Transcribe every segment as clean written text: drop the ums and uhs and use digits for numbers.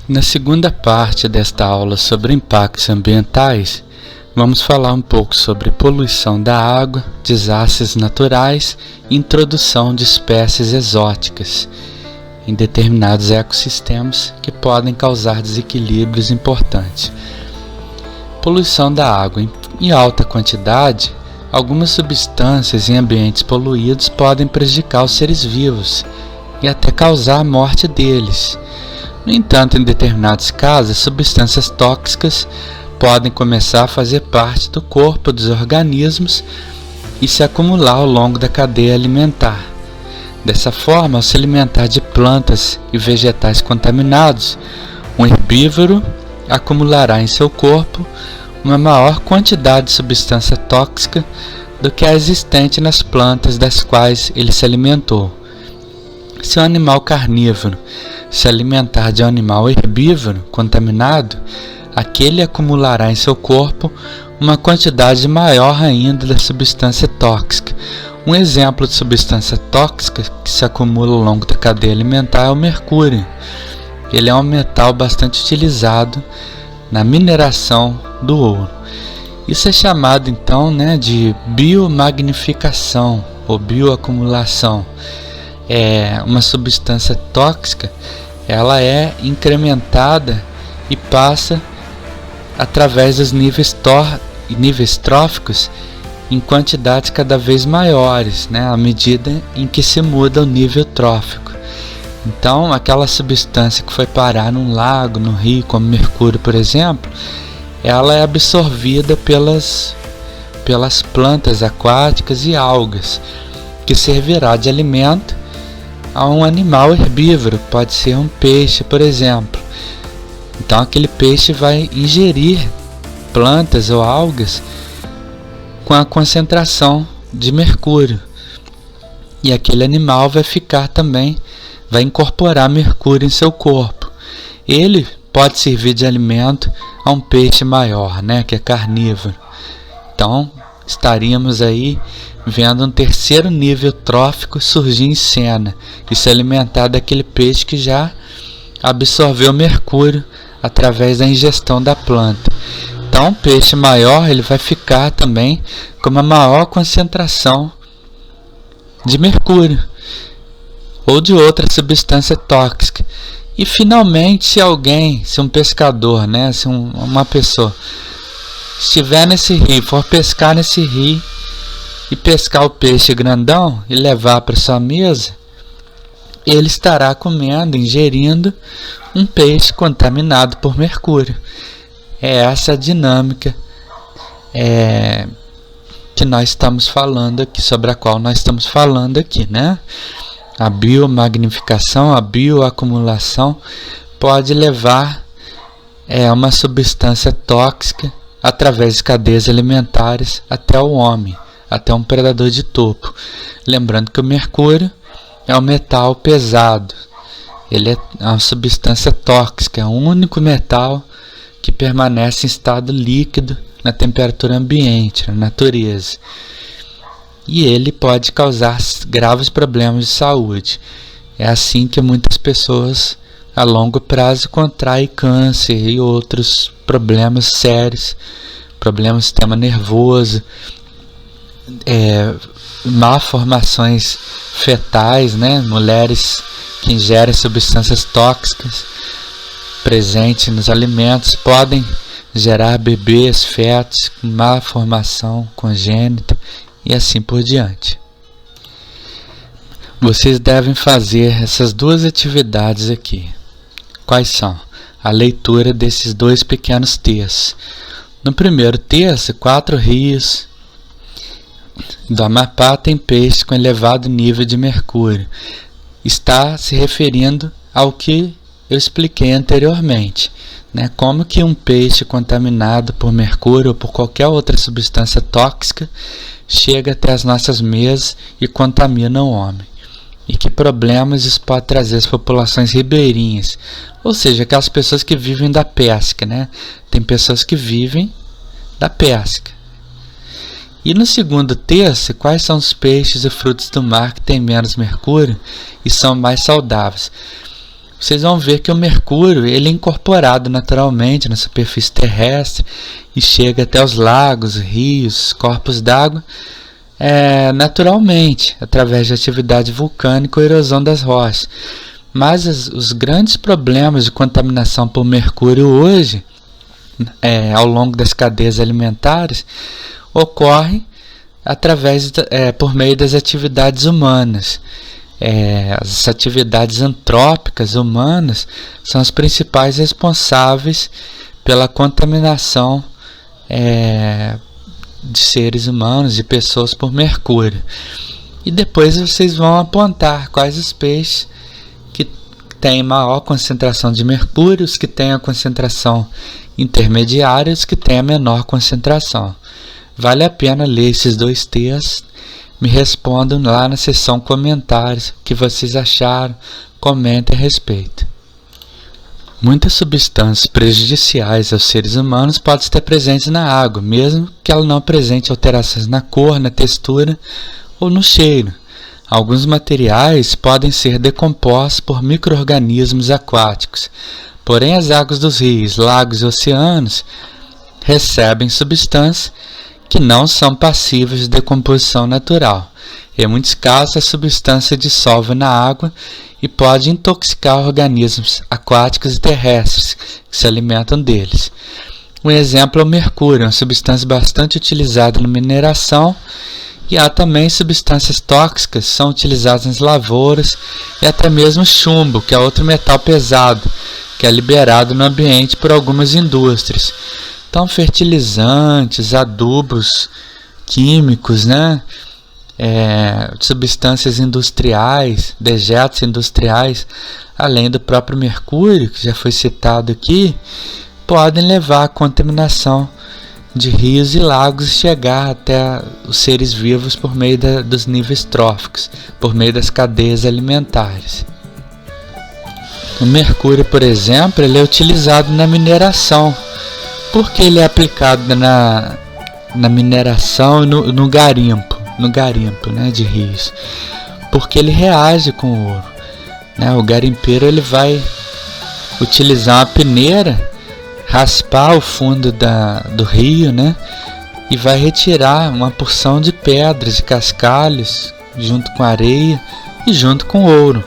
Na segunda parte desta aula sobre impactos ambientais, vamos falar um pouco sobre poluição da água, desastres naturais e introdução de espécies exóticas em determinados ecossistemas que podem causar desequilíbrios importantes. Poluição da água. Em alta quantidade, algumas substâncias em ambientes poluídos podem prejudicar os seres vivos e até causar a morte deles. No entanto, em determinados casos, substâncias tóxicas podem começar a fazer parte do corpo dos organismos e se acumular ao longo da cadeia alimentar. Dessa forma, ao se alimentar de plantas e vegetais contaminados, um herbívoro acumulará em seu corpo uma maior quantidade de substância tóxica do que a existente nas plantas das quais ele se alimentou. Se um animal carnívoro se alimentar de um animal herbívoro contaminado, aquele acumulará em seu corpo uma quantidade maior ainda da substância tóxica. Um exemplo de substância tóxica que se acumula ao longo da cadeia alimentar é o mercúrio. Ele é um metal bastante utilizado na mineração do ouro. Isso é chamado então de biomagnificação ou bioacumulação. Uma substância tóxica, ela é incrementada e passa através dos níveis tróficos em quantidades cada vez maiores, à medida em que se muda o nível trófico. Então, aquela substância que foi parar num lago, no rio, como mercúrio, por exemplo, ela é absorvida pelas plantas aquáticas e algas, que servirá de alimento a um animal herbívoro, pode ser um peixe, por exemplo. Então aquele peixe vai ingerir plantas ou algas com a concentração de mercúrio, e aquele animal vai incorporar mercúrio em seu corpo. Ele pode servir de alimento a um peixe maior, que é carnívoro. Então estaríamos aí vendo um terceiro nível trófico surgir em cena e se alimentar daquele peixe que já absorveu mercúrio através da ingestão da planta. Então, o peixe maior ele vai ficar também com uma maior concentração de mercúrio ou de outra substância tóxica. E finalmente, se um pescador, se uma pessoa estiver nesse rio, for pescar nesse rio e pescar o peixe grandão e levar para sua mesa, ele estará ingerindo um peixe contaminado por mercúrio. É essa a dinâmica que nós estamos falando aqui, sobre a qual nós estamos falando aqui, A biomagnificação, a bioacumulação pode levar uma substância tóxica através de cadeias alimentares até o homem, até um predador de topo. Lembrando que o mercúrio é um metal pesado, ele é uma substância tóxica, é o único metal que permanece em estado líquido na temperatura ambiente, na natureza. E ele pode causar graves problemas de saúde. É assim que muitas pessoas a longo prazo contraem câncer e outros problemas sérios, problemas do sistema nervoso, malformações fetais, mulheres que ingerem substâncias tóxicas presentes nos alimentos podem gerar bebês, fetos com malformação congênita e assim por diante. Vocês devem fazer essas duas atividades aqui. Quais são? A leitura desses dois pequenos textos. No primeiro texto, 4 rios do Amapá têm peixes com elevado nível de mercúrio. Está se referindo ao que eu expliquei anteriormente, como que um peixe contaminado por mercúrio ou por qualquer outra substância tóxica chega até as nossas mesas e contamina o homem. E que problemas isso pode trazer às populações ribeirinhas, ou seja, aquelas pessoas que vivem da pesca, Tem pessoas que vivem da pesca. E no segundo texto, quais são os peixes e frutos do mar que têm menos mercúrio e são mais saudáveis? vocês vão ver que o mercúrio ele é incorporado naturalmente na superfície terrestre e chega até os lagos, rios, corpos d'água naturalmente, através de atividade vulcânica ou erosão das rochas. Mas os grandes problemas de contaminação por mercúrio hoje, ao longo das cadeias alimentares, ocorrem por meio das atividades humanas. As atividades antrópicas humanas são as principais responsáveis pela contaminação de seres humanos, de pessoas por mercúrio. E depois vocês vão apontar quais os peixes que têm maior concentração de mercúrio, os que têm a concentração intermediária e os que têm a menor concentração. Vale a pena ler esses 2 textos. Me respondam lá na seção comentários o que vocês acharam, comentem a respeito. Muitas substâncias prejudiciais aos seres humanos podem estar presentes na água, mesmo que ela não apresente alterações na cor, na textura ou no cheiro. Alguns materiais podem ser decompostos por micro-organismos aquáticos, porém as águas dos rios, lagos e oceanos recebem substâncias que não são passíveis de decomposição natural. Em muitos casos, a substância dissolve na água e pode intoxicar organismos aquáticos e terrestres que se alimentam deles. Um exemplo é o mercúrio, uma substância bastante utilizada na mineração, e há também substâncias tóxicas que são utilizadas nas lavouras, e até mesmo chumbo, que é outro metal pesado, que é liberado no ambiente por algumas indústrias. Então, fertilizantes, adubos químicos, substâncias industriais, dejetos industriais, além do próprio mercúrio, que já foi citado aqui, podem levar à contaminação de rios e lagos e chegar até os seres vivos por meio dos níveis tróficos, por meio das cadeias alimentares. O mercúrio, por exemplo, ele é utilizado na mineração. Por que ele é aplicado na mineração e no garimpo de rios? Porque ele reage com o ouro. O garimpeiro ele vai utilizar uma peneira, raspar o fundo do rio, e vai retirar uma porção de pedras e cascalhos junto com areia e junto com ouro.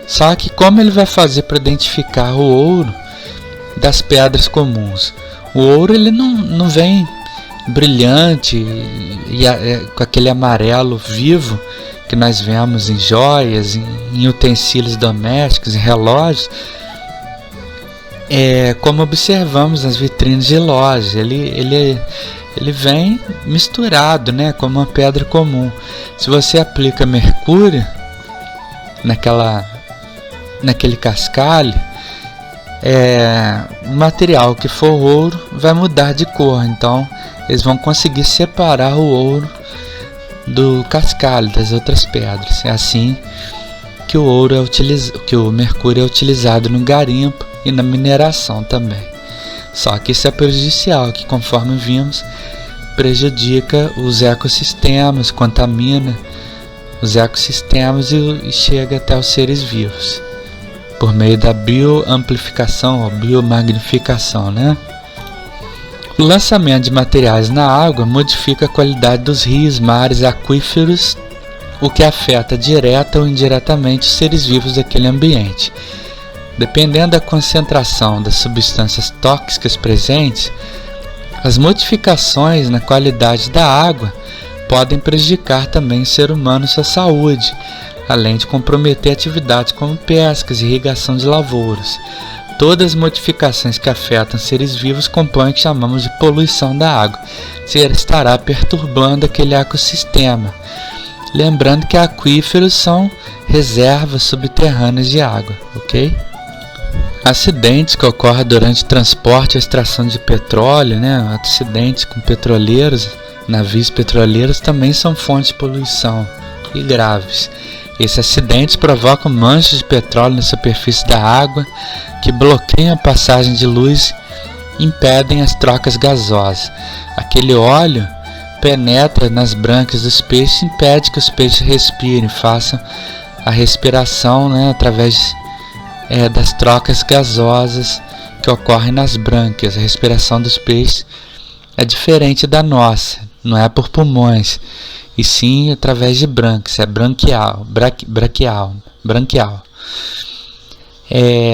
Só que como ele vai fazer para identificar o ouro das pedras comuns? O ouro ele não vem brilhante e com aquele amarelo vivo que nós vemos em joias, em utensílios domésticos, em relógios, como observamos nas vitrines de loja. Ele vem misturado, como uma pedra comum. Se você aplica mercúrio naquele cascalho, o material que for ouro vai mudar de cor. Então eles vão conseguir separar o ouro do cascalho, das outras pedras. É assim que o mercúrio é utilizado no garimpo e na mineração também. Só que isso é prejudicial, que conforme vimos, prejudica os ecossistemas, contamina os ecossistemas e chega até os seres vivos por meio da bioamplificação ou biomagnificação, O lançamento de materiais na água modifica a qualidade dos rios, mares, aquíferos, o que afeta direta ou indiretamente os seres vivos daquele ambiente. Dependendo da concentração das substâncias tóxicas presentes, as modificações na qualidade da água podem prejudicar também o ser humano e sua saúde, além de comprometer atividades como pescas e irrigação de lavouras. Todas as modificações que afetam seres vivos compõem o que chamamos de poluição da água. Você estará perturbando aquele ecossistema. Lembrando que aquíferos são reservas subterrâneas de água, ok? Acidentes que ocorrem durante transporte e extração de petróleo, acidentes com petroleiros, navios petroleiros, também são fontes de poluição e graves. Esses acidentes provocam manchas de petróleo na superfície da água, que bloqueiam a passagem de luz e impedem as trocas gasosas. Aquele óleo penetra nas brânquias dos peixes e impede que os peixes respirem, façam a respiração através das trocas gasosas que ocorrem nas brânquias. A respiração dos peixes é diferente da nossa, não é por pulmões, e sim através de brânquias, é branquial.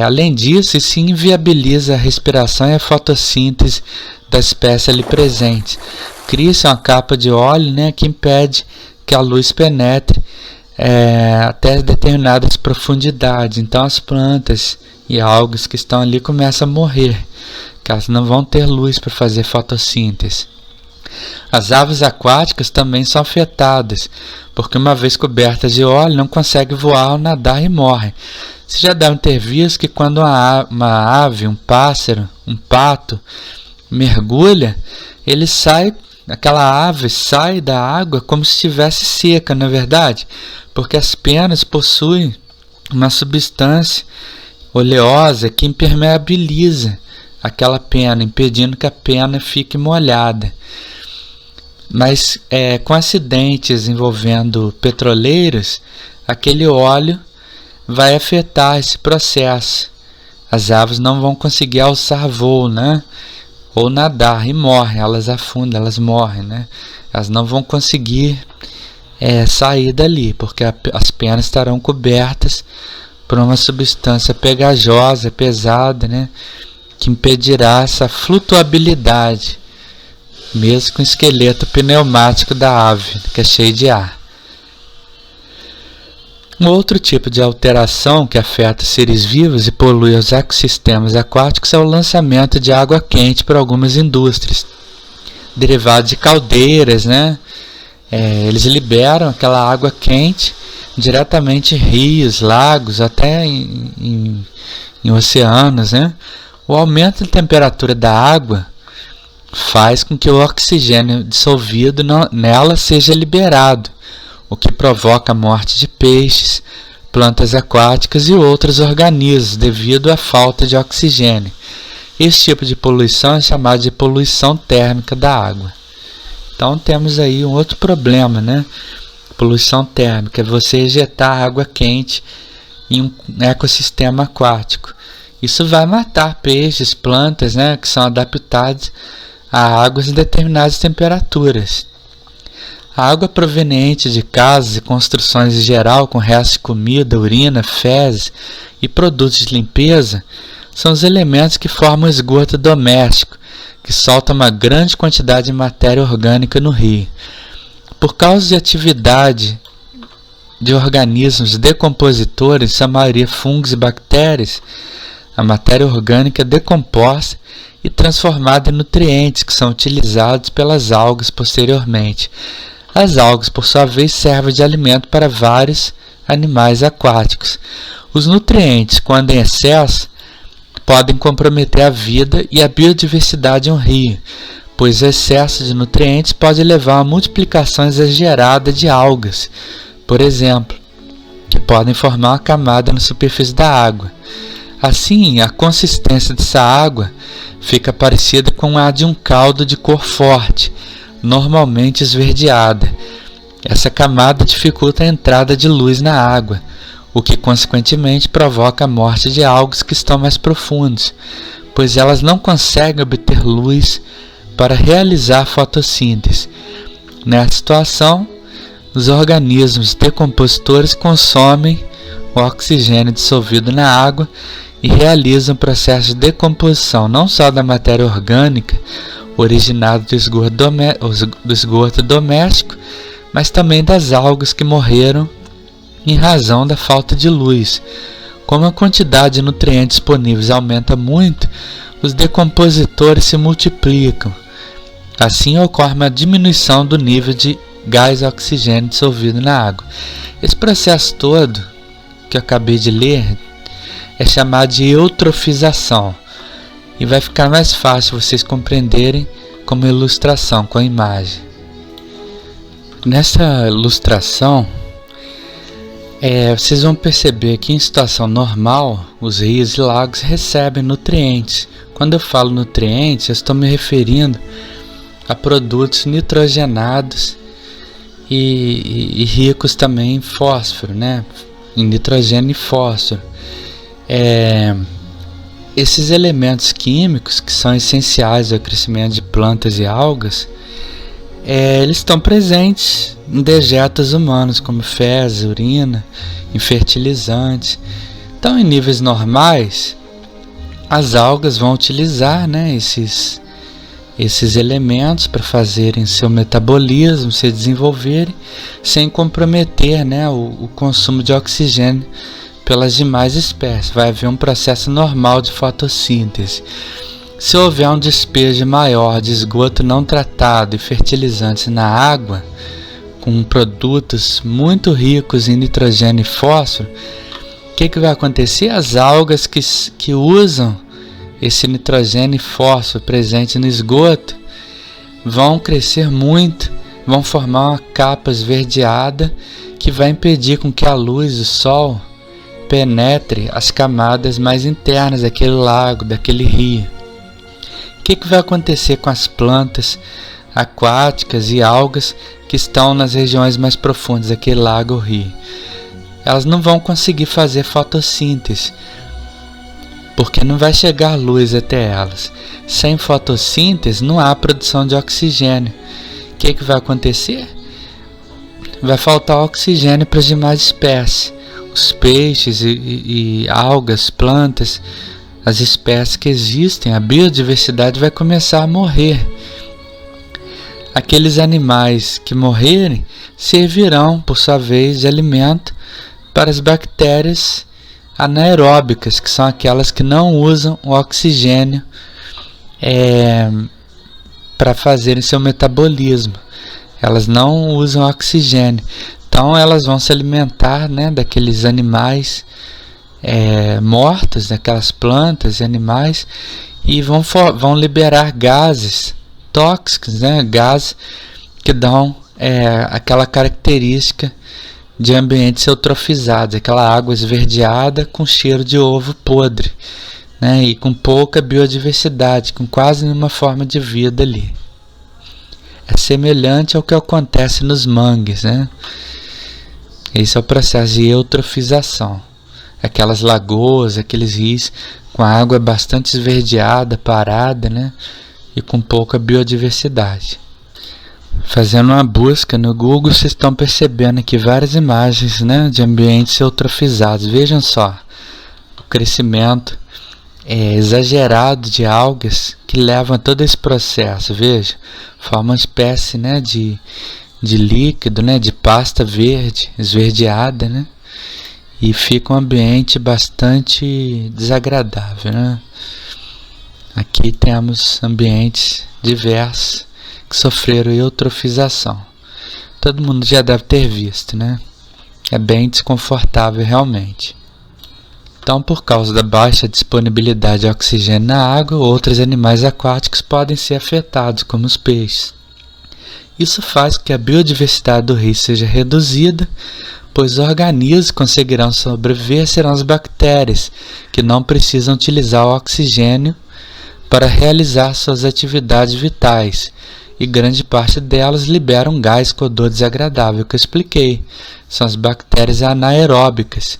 Além disso, isso inviabiliza a respiração e a fotossíntese da espécie ali presente. Cria-se uma capa de óleo, né, que impede que a luz penetre até determinadas profundidades. Então as plantas e algas que estão ali começam a morrer, que elas não vão ter luz para fazer fotossíntese. As aves aquáticas também são afetadas, porque uma vez cobertas de óleo não conseguem voar ou nadar e morrem. Vocês já devem ter visto que quando uma ave, um pássaro, um pato mergulha, aquela ave sai da água como se estivesse seca, não é verdade? Porque as penas possuem uma substância oleosa que impermeabiliza aquela pena, impedindo que a pena fique molhada. Mas com acidentes envolvendo petroleiros, aquele óleo vai afetar esse processo. As aves não vão conseguir alçar voo, né? Ou nadar e morrem, elas afundam, elas morrem, né? Elas não vão conseguir sair dali, porque as penas estarão cobertas por uma substância pegajosa, pesada, né? Que impedirá essa flutuabilidade, mesmo com o esqueleto pneumático da ave, que é cheio de ar. Um outro tipo de alteração que afeta seres vivos e polui os ecossistemas aquáticos é o lançamento de água quente por algumas indústrias, derivado de caldeiras, né? Eles liberam aquela água quente diretamente em rios, lagos, até em oceanos, né? O aumento da temperatura da água faz com que o oxigênio dissolvido nela seja liberado, o que provoca a morte de peixes, plantas aquáticas e outros organismos devido à falta de oxigênio. Esse tipo de poluição é chamado de poluição térmica da água. Então temos aí um outro problema, né? Poluição térmica é você ejetar água quente em um ecossistema aquático. Isso vai matar peixes, plantas, né, que são adaptadas a águas em determinadas temperaturas. A água proveniente de casas e construções em geral, com restos de comida, urina, fezes e produtos de limpeza, são os elementos que formam o esgoto doméstico, que solta uma grande quantidade de matéria orgânica no rio. Por causa de atividade de organismos decompositores, a maioria fungos e bactérias, a matéria orgânica é decomposta e transformada em nutrientes que são utilizados pelas algas posteriormente. As algas, por sua vez, servem de alimento para vários animais aquáticos. Os nutrientes, quando em excesso, podem comprometer a vida e a biodiversidade em um rio, pois o excesso de nutrientes pode levar a multiplicação exagerada de algas, por exemplo, que podem formar uma camada na superfície da água. Assim, a consistência dessa água fica parecida com a de um caldo de cor forte, normalmente esverdeada. Essa camada dificulta a entrada de luz na água, o que consequentemente provoca a morte de algas que estão mais profundos, pois elas não conseguem obter luz para realizar a fotossíntese. Nessa situação, os organismos decompositores consomem o oxigênio dissolvido na água e realizam o processo de decomposição não só da matéria orgânica originada do esgoto doméstico, mas também das algas que morreram em razão da falta de luz. Como a quantidade de nutrientes disponíveis aumenta muito, os decompositores se multiplicam. Assim ocorre uma diminuição do nível de gás e oxigênio dissolvido na água. Esse processo todo que eu acabei de ler é chamado de eutrofização e vai ficar mais fácil vocês compreenderem com uma ilustração, com a imagem. Nessa ilustração, vocês vão perceber que em situação normal, os rios e lagos recebem nutrientes. Quando eu falo nutrientes, eu estou me referindo a produtos nitrogenados e ricos também em fósforo, né? Em nitrogênio e fósforo. Esses elementos químicos que são essenciais ao crescimento de plantas e algas, eles estão presentes em dejetos humanos, como fezes, urina, em fertilizantes. Então, em níveis normais, as algas vão utilizar, esses elementos para fazerem seu metabolismo, se desenvolverem, sem comprometer, o consumo de oxigênio pelas demais espécies. Vai haver um processo normal de fotossíntese. Se houver um despejo maior de esgoto não tratado e fertilizantes na água, com produtos muito ricos em nitrogênio e fósforo, o que vai acontecer? As algas que usam esse nitrogênio e fósforo presente no esgoto vão crescer muito, vão formar uma capa esverdeada que vai impedir com que a luz do sol penetre as camadas mais internas daquele lago, daquele rio. O que vai acontecer com as plantas aquáticas e algas que estão nas regiões mais profundas daquele lago ou rio? Elas não vão conseguir fazer fotossíntese, porque não vai chegar luz até elas. Sem fotossíntese não há produção de oxigênio. O que vai acontecer? Vai faltar oxigênio para as demais espécies. Os peixes e algas, plantas, as espécies que existem, a biodiversidade vai começar a morrer. Aqueles animais que morrerem servirão, por sua vez, de alimento para as bactérias anaeróbicas, que são aquelas que não usam o oxigênio para fazerem seu metabolismo. Elas não usam oxigênio. Então elas vão se alimentar daqueles animais mortos, daquelas plantas e animais, e vão liberar gases tóxicos, gases que dão aquela característica de ambientes eutrofizados, aquela água esverdeada com cheiro de ovo podre, e com pouca biodiversidade, com quase nenhuma forma de vida ali. É semelhante ao que acontece nos mangues, Esse é o processo de eutrofização. Aquelas lagoas, aqueles rios com a água bastante esverdeada, parada, e com pouca biodiversidade. Fazendo uma busca no Google, vocês estão percebendo aqui várias imagens de ambientes eutrofizados. Vejam só, o crescimento exagerado de algas que levam a todo esse processo. Veja, forma uma espécie de líquido, de pasta verde, esverdeada, e fica um ambiente bastante desagradável. Aqui temos ambientes diversos que sofreram eutrofização. Todo mundo já deve ter visto, É bem desconfortável realmente. Então, por causa da baixa disponibilidade de oxigênio na água, outros animais aquáticos podem ser afetados, como os peixes. Isso faz com que a biodiversidade do rio seja reduzida, pois os organismos que conseguirão sobreviver serão as bactérias, que não precisam utilizar o oxigênio para realizar suas atividades vitais, e grande parte delas libera um gás com odor desagradável que eu expliquei. São as bactérias anaeróbicas,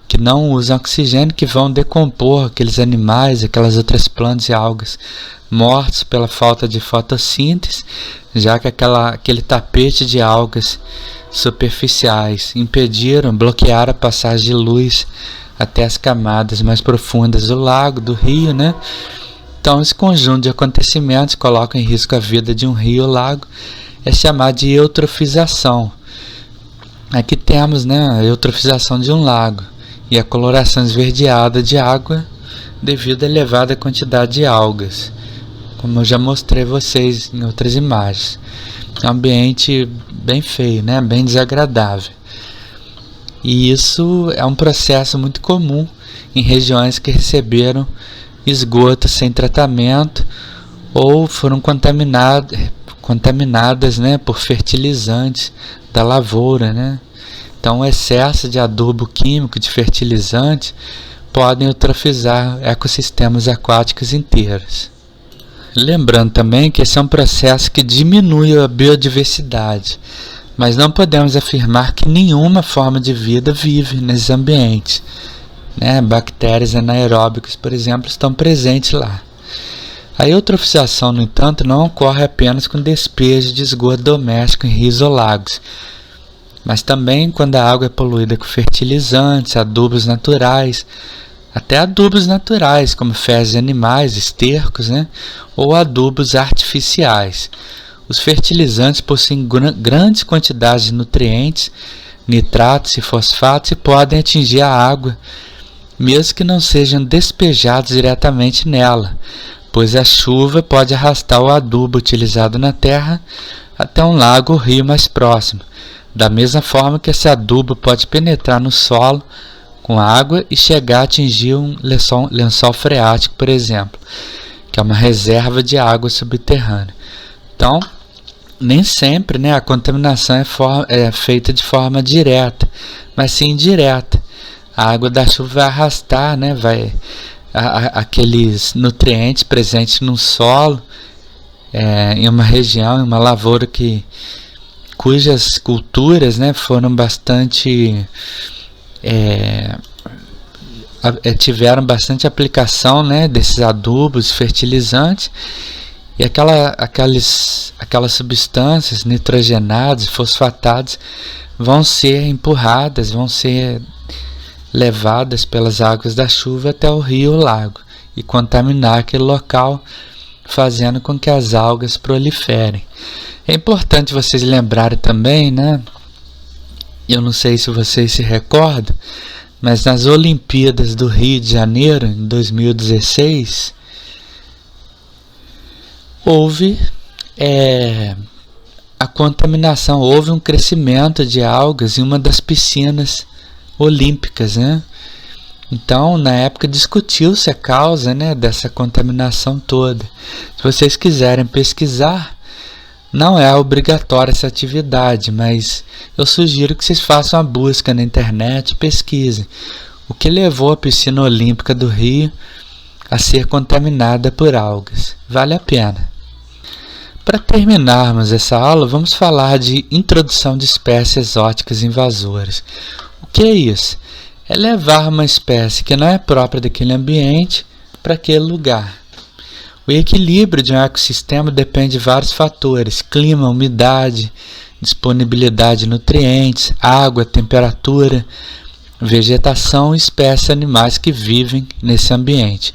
que não usam oxigênio, que vão decompor aqueles animais, aquelas outras plantas e algas mortos pela falta de fotossíntese, já que aquele tapete de algas superficiais bloquearam a passagem de luz até as camadas mais profundas do lago, do rio, Então, esse conjunto de acontecimentos coloca em risco a vida de um rio ou lago, é chamado de eutrofização. Aqui temos a eutrofização de um lago e a coloração esverdeada de água devido à elevada quantidade de algas, como eu já mostrei a vocês em outras imagens. É um ambiente bem feio, bem desagradável. E isso é um processo muito comum em regiões que receberam esgoto sem tratamento ou foram contaminadas por fertilizantes da lavoura, Então, o excesso de adubo químico, de fertilizante, podem eutrofizar ecossistemas aquáticos inteiros. Lembrando também que esse é um processo que diminui a biodiversidade, mas não podemos afirmar que nenhuma forma de vida vive nesses ambientes. né? Bactérias anaeróbicas, por exemplo, estão presentes lá. A eutrofização, no entanto, não ocorre apenas com despejo de esgoto doméstico em rios ou lagos, mas também quando a água é poluída com fertilizantes, adubos naturais, até adubos naturais, como fezes de animais, estercos, né? Ou adubos artificiais. Os fertilizantes possuem grandes quantidades de nutrientes, nitratos e fosfatos e podem atingir a água, mesmo que não sejam despejados diretamente nela, pois a chuva pode arrastar o adubo utilizado na terra até um lago ou rio mais próximo, da mesma forma que esse adubo pode penetrar no solo com água e chegar a atingir um lençol freático, por exemplo, que é uma reserva de água subterrânea. Então, nem sempre, né, a contaminação é feita de forma direta, mas sim indireta. A água da chuva vai arrastar, né, aqueles nutrientes presentes no solo, em uma região, em uma lavoura cujas culturas, né, foram bastante tiveram bastante aplicação, né, desses adubos, fertilizantes, e aquelas substâncias nitrogenadas, fosfatadas, vão ser empurradas, vão ser levadas pelas águas da chuva até o rio ou lago e contaminar aquele local, fazendo com que as algas proliferem. É importante vocês lembrarem também, né? Eu não sei se vocês se recordam, mas nas Olimpíadas do Rio de Janeiro, em 2016, houve a contaminação, houve um crescimento de algas em uma das piscinas olímpicas, né? Então, na época, discutiu-se a causa, né, dessa contaminação toda. Se vocês quiserem pesquisar, não é obrigatória essa atividade, mas eu sugiro que vocês façam a busca na internet e pesquisem o que levou a piscina olímpica do Rio a ser contaminada por algas. Vale a pena. Para terminarmos essa aula, vamos falar de introdução de espécies exóticas invasoras. O que é isso? É levar uma espécie que não é própria daquele ambiente para aquele lugar. O equilíbrio de um ecossistema depende de vários fatores: clima, umidade, disponibilidade de nutrientes, água, temperatura, vegetação e espécies animais que vivem nesse ambiente.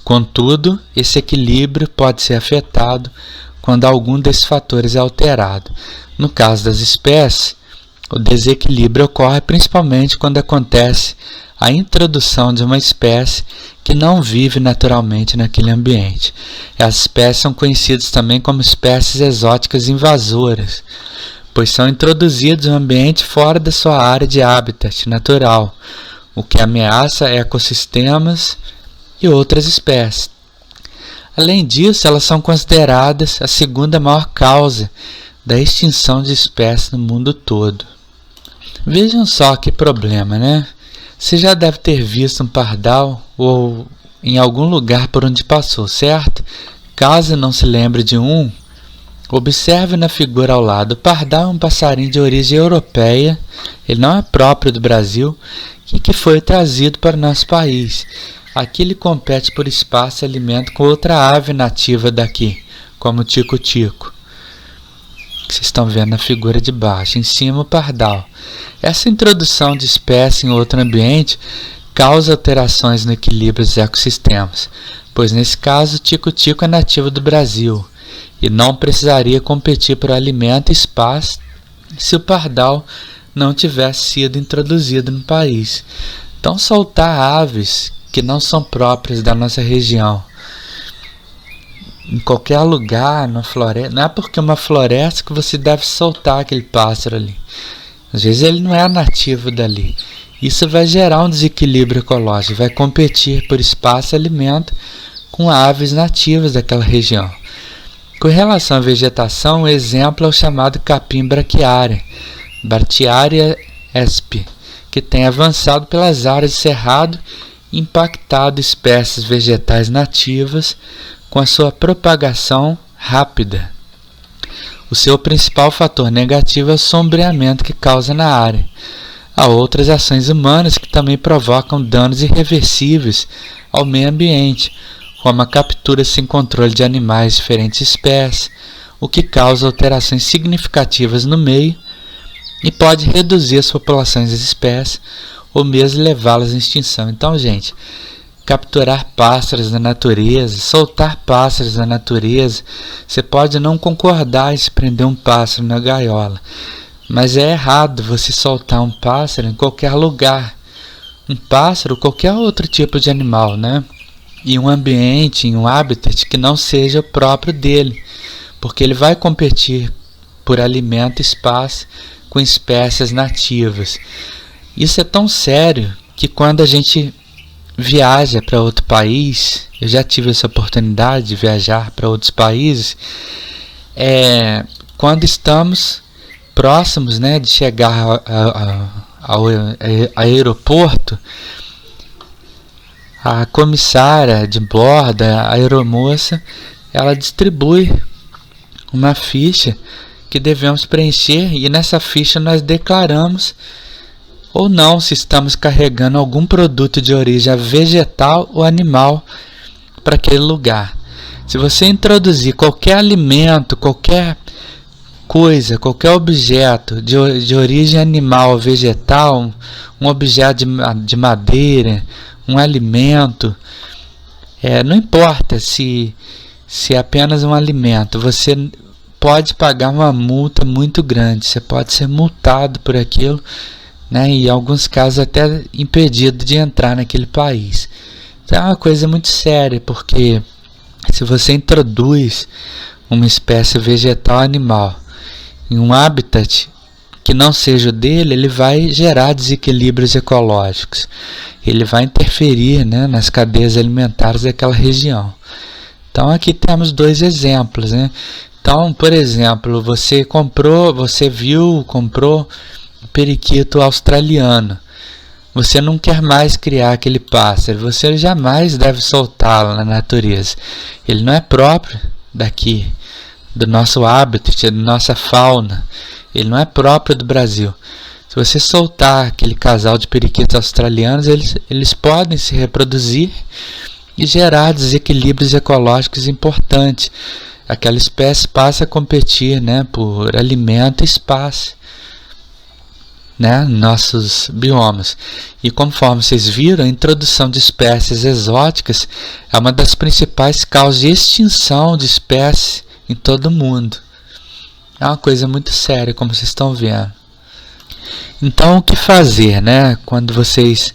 Contudo, esse equilíbrio pode ser afetado quando algum desses fatores é alterado. No caso das espécies, o desequilíbrio ocorre principalmente quando acontece a introdução de uma espécie que não vive naturalmente naquele ambiente. As espécies são conhecidas também como espécies exóticas invasoras, pois são introduzidas em um ambiente fora da sua área de habitat natural, o que ameaça ecossistemas e outras espécies. Além disso, elas são consideradas a segunda maior causa da extinção de espécies no mundo todo. Vejam só que problema, né? Você já deve ter visto um pardal ou em algum lugar por onde passou, certo? Caso não se lembre de um, observe na figura ao lado. O pardal é um passarinho de origem europeia, ele não é próprio do Brasil e que foi trazido para o nosso país. Aqui ele compete por espaço e alimento com outra ave nativa daqui, como o tico-tico, que vocês estão vendo na figura de baixo. Em cima, o pardal. Essa introdução de espécie em outro ambiente causa alterações no equilíbrio dos ecossistemas, pois nesse caso o tico-tico é nativo do Brasil e não precisaria competir por alimento e espaço se o pardal não tivesse sido introduzido no país. Então, soltar aves que não são próprias da nossa região em qualquer lugar, na floresta, não é porque é uma floresta que você deve soltar aquele pássaro ali. Às vezes ele não é nativo dali. Isso vai gerar um desequilíbrio ecológico, vai competir por espaço e alimento com aves nativas daquela região. Com relação à vegetação, o exemplo é o chamado capim braquiária, Bartiaria sp, que tem avançado pelas áreas de cerrado e impactado espécies vegetais nativas com a sua propagação rápida. O seu principal fator negativo é o sombreamento que causa na área. Há outras ações humanas que também provocam danos irreversíveis ao meio ambiente, como a captura sem controle de animais de diferentes espécies, o que causa alterações significativas no meio e pode reduzir as populações das espécies ou mesmo levá-las à extinção. Então, gente, capturar pássaros na natureza, soltar pássaros na natureza, você pode não concordar em se prender um pássaro na gaiola, mas é errado você soltar um pássaro em qualquer lugar. Um pássaro ou qualquer outro tipo de animal, né? Em um ambiente, em um habitat que não seja o próprio dele, porque ele vai competir por alimento e espaço com espécies nativas. Isso é tão sério que quando a gente viaja para outro país, eu já tive essa oportunidade de viajar para outros países, quando estamos próximos, né, de chegar ao aeroporto, a comissária de bordo, a aeromoça, ela distribui uma ficha que devemos preencher e nessa ficha nós declaramos ou não se estamos carregando algum produto de origem vegetal ou animal para aquele lugar. Se você introduzir qualquer alimento, qualquer coisa, qualquer objeto de origem animal ou vegetal, um objeto de madeira, um alimento, não importa se é apenas um alimento, você pode pagar uma multa muito grande, você pode ser multado por aquilo, né, e em alguns casos até impedido de entrar naquele país. Então é uma coisa muito séria, porque se você introduz uma espécie vegetal ou animal em um habitat que não seja o dele, ele vai gerar desequilíbrios ecológicos, ele vai interferir, né, nas cadeias alimentares daquela região. Então aqui temos dois exemplos, né? Então, por exemplo, você comprou um periquito australiano. Você não quer mais criar aquele pássaro, você jamais deve soltá-lo na natureza. Ele não é próprio daqui, do nosso habitat, da nossa fauna. Ele não é próprio do Brasil. Se você soltar aquele casal de periquitos australianos, eles podem se reproduzir e gerar desequilíbrios ecológicos importantes. Aquela espécie passa a competir, né, por alimento e espaço, né, nossos biomas. E conforme vocês viram, a introdução de espécies exóticas é uma das principais causas de extinção de espécies em todo o mundo. É uma coisa muito séria, como vocês estão vendo. Então, o que fazer, né, quando vocês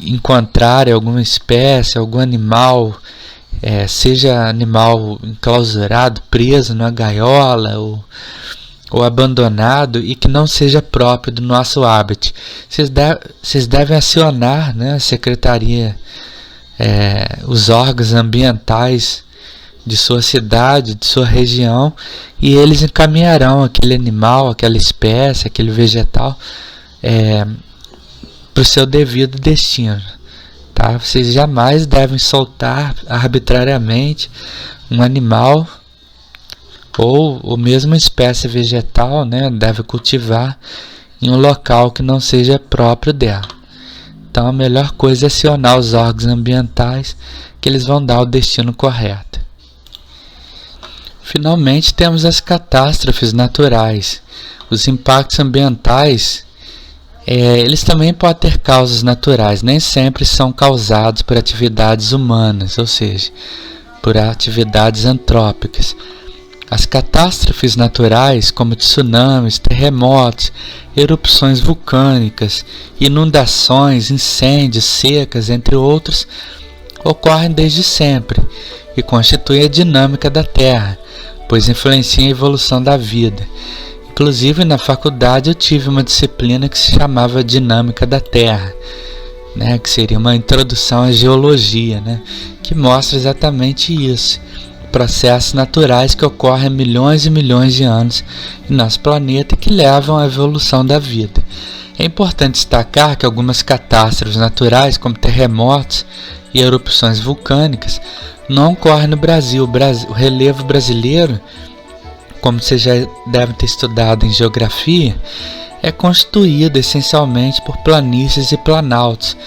encontrarem alguma espécie, algum animal, seja animal enclausurado, preso numa gaiola ou abandonado e que não seja próprio do nosso habitat, vocês devem acionar, né, a secretaria, os órgãos ambientais de sua cidade, de sua região, e eles encaminharão aquele animal, aquela espécie, aquele vegetal para o seu devido destino. Tá? Vocês jamais devem soltar arbitrariamente um animal ou mesmo uma espécie vegetal, né? Deve cultivar em um local que não seja próprio dela. Então a melhor coisa é acionar os órgãos ambientais, que eles vão dar o destino correto. Finalmente temos as catástrofes naturais. Os impactos ambientais, eles também podem ter causas naturais, nem sempre são causados por atividades humanas, ou seja, por atividades antrópicas. As catástrofes naturais, como tsunamis, terremotos, erupções vulcânicas, inundações, incêndios, secas, entre outros, ocorrem desde sempre e constituem a dinâmica da Terra, pois influenciam a evolução da vida. Inclusive, na faculdade eu tive uma disciplina que se chamava Dinâmica da Terra, né, que seria uma introdução à geologia, né, que mostra exatamente isso. Processos naturais que ocorrem há milhões e milhões de anos em nosso planeta e que levam à evolução da vida. É importante destacar que algumas catástrofes naturais, como terremotos e erupções vulcânicas, não ocorrem no Brasil. O relevo brasileiro, como vocês já devem ter estudado em geografia, é constituído essencialmente por planícies e planaltos.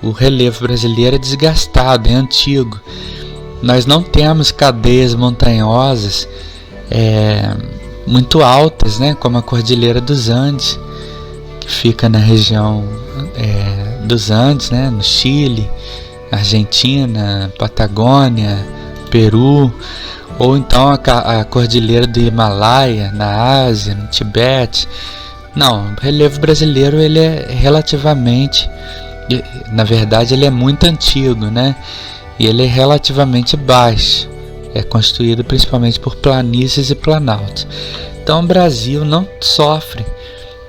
O relevo brasileiro é desgastado, é antigo. Nós não temos cadeias montanhosas muito altas, né, como a Cordilheira dos Andes, que fica na região dos Andes, né, no Chile, Argentina, Patagônia, Peru, ou então a Cordilheira do Himalaia, na Ásia, no Tibete. Não, o relevo brasileiro ele é relativamente, na verdade ele é muito antigo, né? E ele é relativamente baixo, é constituído principalmente por planícies e planaltos. Então o Brasil não sofre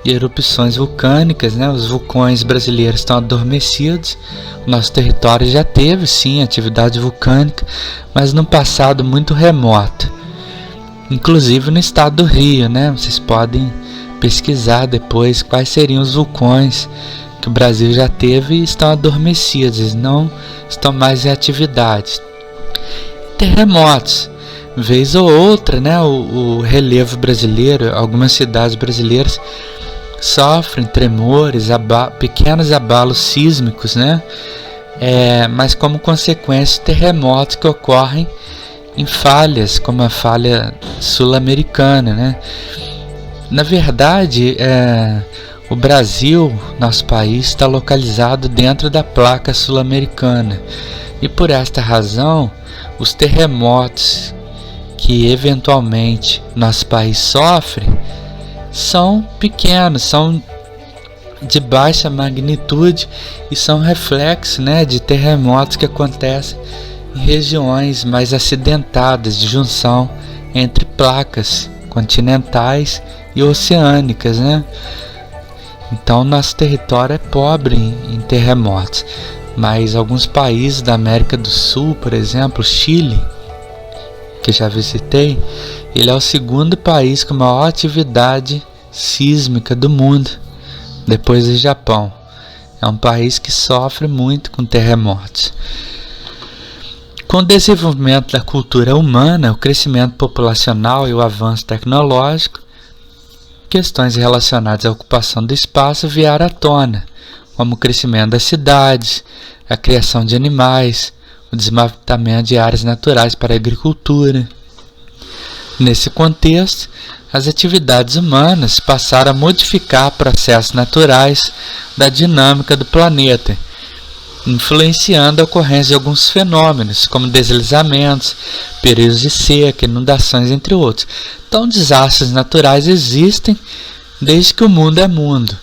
de erupções vulcânicas, né? Os vulcões brasileiros estão adormecidos. O nosso território já teve sim atividade vulcânica, mas num passado muito remoto, inclusive no estado do Rio, né? Vocês podem pesquisar depois quais seriam os vulcões que o Brasil já teve e estão adormecidos, eles não estão mais em atividade. Terremotos, vez ou outra, né, o relevo brasileiro, algumas cidades brasileiras sofrem tremores, pequenos abalos sísmicos, né, mas como consequência terremotos que ocorrem em falhas, como a falha sul-americana, né. Na verdade, o Brasil, nosso país, está localizado dentro da placa sul-americana e por esta razão os terremotos que eventualmente nosso país sofre são pequenos, são de baixa magnitude e são reflexos, né, de terremotos que acontecem em regiões mais acidentadas de junção entre placas continentais e oceânicas, né? Então nosso território é pobre em terremotos, mas alguns países da América do Sul, por exemplo, Chile, que já visitei, ele é o segundo país com maior atividade sísmica do mundo, depois do Japão. É um país que sofre muito com terremotos. Com o desenvolvimento da cultura humana, o crescimento populacional e o avanço tecnológico, questões relacionadas à ocupação do espaço vieram à tona, como o crescimento das cidades, a criação de animais, o desmatamento de áreas naturais para a agricultura. Nesse contexto, as atividades humanas passaram a modificar processos naturais da dinâmica do planeta, influenciando a ocorrência de alguns fenômenos, como deslizamentos, períodos de seca, inundações, entre outros. Então, desastres naturais existem desde que o mundo é mundo,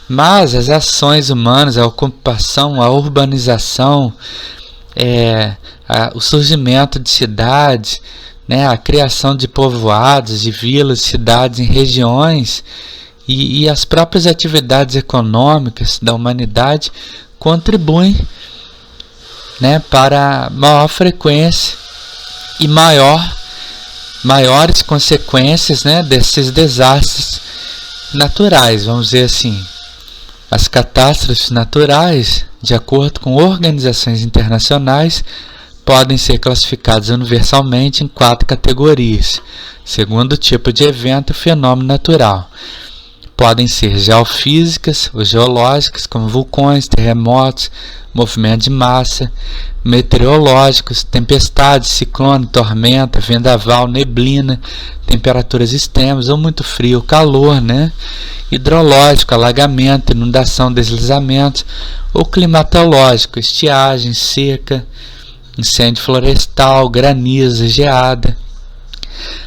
mas as ações humanas, a ocupação, a urbanização, o surgimento de cidades, né, a criação de povoados, de vilas, cidades em regiões e as próprias atividades econômicas da humanidade contribuem, né, para maior frequência e maiores consequências, né, desses desastres naturais, vamos dizer assim. As catástrofes naturais, de acordo com organizações internacionais, podem ser classificadas universalmente em 4 categorias, segundo o tipo de evento e fenômeno natural. Podem ser geofísicas ou geológicas, como vulcões, terremotos, movimento de massa, meteorológicos, tempestades, ciclone, tormenta, vendaval, neblina, temperaturas extremas ou muito frio ou calor, né? Hidrológico, alagamento, inundação, deslizamento, ou climatológico, estiagem, seca, incêndio florestal, granizo, geada.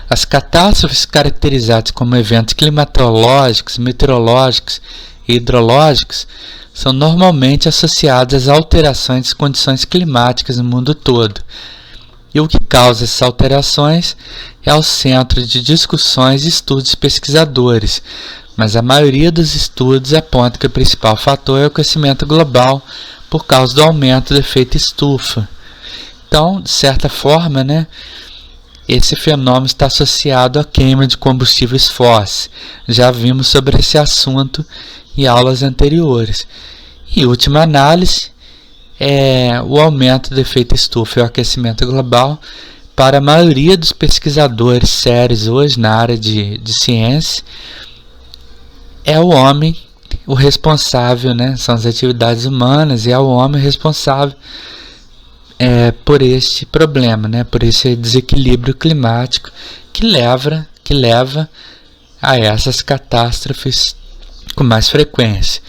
As catástrofes caracterizadas como eventos climatológicos, meteorológicos e hidrológicos são normalmente associadas às alterações das condições climáticas no mundo todo. E o que causa essas alterações é o centro de discussões e estudos pesquisadores, mas a maioria dos estudos aponta que o principal fator é o aquecimento global por causa do aumento do efeito estufa. Então, de certa forma, né, esse fenômeno está associado à queima de combustíveis fósseis. Já vimos sobre esse assunto em aulas anteriores. Em última análise, o aumento do efeito estufa e o aquecimento global, para a maioria dos pesquisadores sérios hoje na área de ciência, é o homem o responsável, né? São as atividades humanas e é o homem responsável por este problema, né? Por esse desequilíbrio climático que leva a essas catástrofes com mais frequência.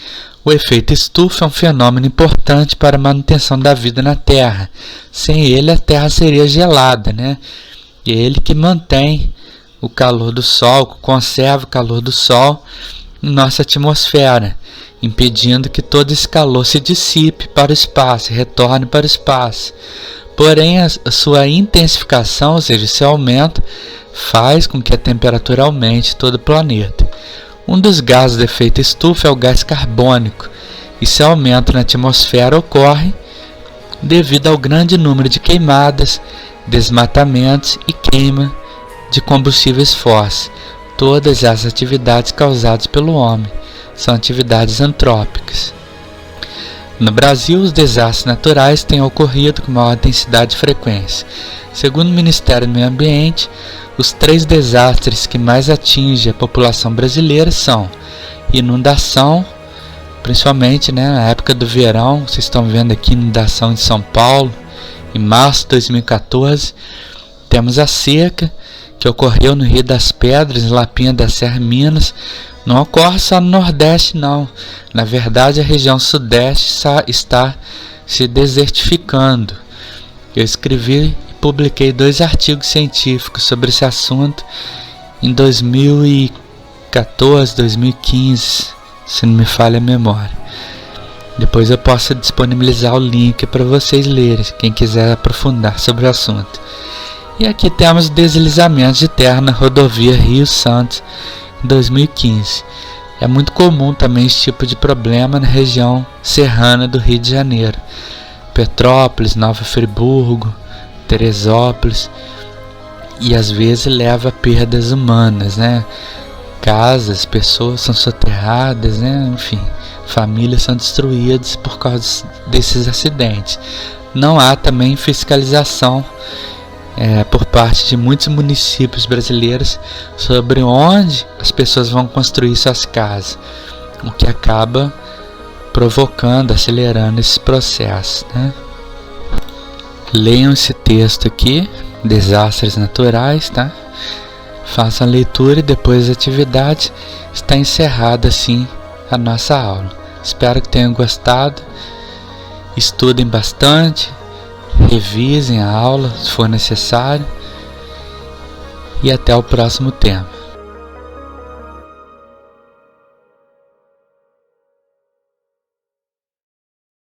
O efeito estufa é um fenômeno importante para a manutenção da vida na Terra. Sem ele, a Terra seria gelada, né? E é ele que mantém o calor do Sol, conserva o calor do Sol em nossa atmosfera, impedindo que todo esse calor se dissipe para o espaço, retorne para o espaço. Porém, a sua intensificação, ou seja, seu aumento, faz com que a temperatura aumente em todo o planeta. Um dos gases de efeito estufa é o gás carbônico, e seu aumento na atmosfera ocorre devido ao grande número de queimadas, desmatamentos e queima de combustíveis fósseis. Todas as atividades causadas pelo homem são atividades antrópicas. No Brasil, os desastres naturais têm ocorrido com maior intensidade e frequência. Segundo o Ministério do Meio Ambiente, os 3 desastres que mais atingem a população brasileira são inundação, principalmente, né, na época do verão. Vocês estão vendo aqui inundação em São Paulo, em março de 2014. Temos a seca, que ocorreu no Rio das Pedras, em Lapinha da Serra, Minas. Não ocorre só no Nordeste, não. Na verdade, a região Sudeste está se desertificando. Eu escrevi e publiquei 2 artigos científicos sobre esse assunto em 2014, 2015, se não me falha a memória. Depois eu posso disponibilizar o link para vocês lerem, quem quiser aprofundar sobre o assunto. E aqui temos deslizamentos de terra na rodovia Rio-Santos em 2015. É muito comum também esse tipo de problema na região serrana do Rio de Janeiro. Petrópolis, Nova Friburgo, Teresópolis. E às vezes leva a perdas humanas, né? Casas, pessoas são soterradas, né? Enfim, famílias são destruídas por causa desses acidentes. Não há também fiscalização por parte de muitos municípios brasileiros sobre onde as pessoas vão construir suas casas, o que acaba provocando, acelerando esse processo, né? Leiam esse texto aqui, Desastres Naturais, tá? Façam a leitura e depois da atividade está encerrada assim a nossa aula. Espero que tenham gostado. Estudem bastante, revisem a aula se for necessário e até o próximo tema.